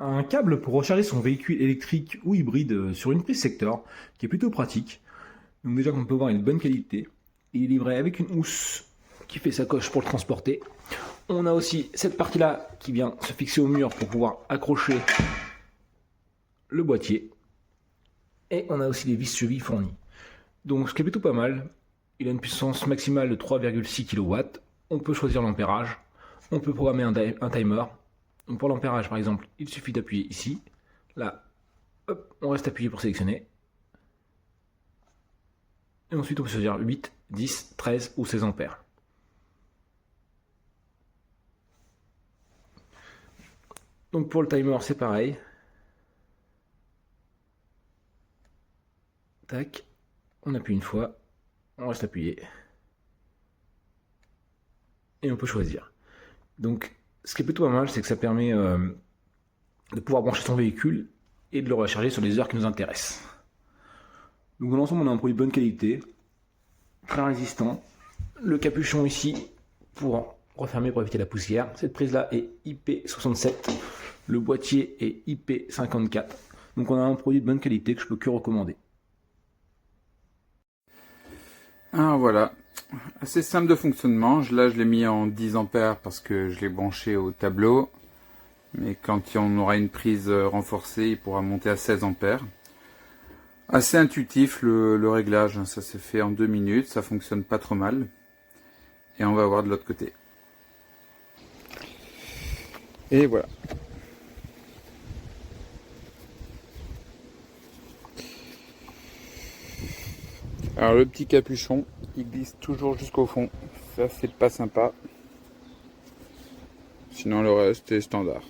Un câble pour recharger son véhicule électrique ou hybride sur une prise secteur, qui est plutôt pratique. Donc déjà, comme on peut voir, il est de bonne qualité. Il est livré avec une housse qui fait sa coche pour le transporter. On a aussi cette partie-là qui vient se fixer au mur pour pouvoir accrocher le boîtier. Et on a aussi des vis chevilles fournies. Donc ce qui est plutôt pas mal. Il a une puissance maximale de 3,6 kW. On peut choisir l'ampérage. On peut programmer un timer. Donc pour l'ampérage par exemple, il suffit d'appuyer ici. Là, hop, on reste appuyé pour sélectionner. Et ensuite on peut choisir 8, 10, 13 ou 16 ampères. Donc pour le timer c'est pareil. Tac, on appuie une fois, on reste appuyé. Et on peut choisir. Donc ce qui est plutôt pas mal, c'est que ça permet de pouvoir brancher son véhicule et de le recharger sur les heures qui nous intéressent. Donc dans l'ensemble, on a un produit de bonne qualité, très résistant. Le capuchon ici pour refermer pour éviter la poussière. Cette prise là est IP67, le boîtier est IP54. Donc on a un produit de bonne qualité que je peux que recommander. Ah voilà, assez simple de fonctionnement. Là je l'ai mis en 10 ampères parce que je l'ai branché au tableau. Mais quand on aura une prise renforcée, il pourra monter à 16 ampères. Assez intuitif le réglage, ça s'est fait en 2 minutes, ça fonctionne pas trop mal. Et on va voir de l'autre côté. Et voilà. Alors le petit capuchon, il glisse toujours jusqu'au fond. Ça c'est pas sympa. Sinon le reste est standard.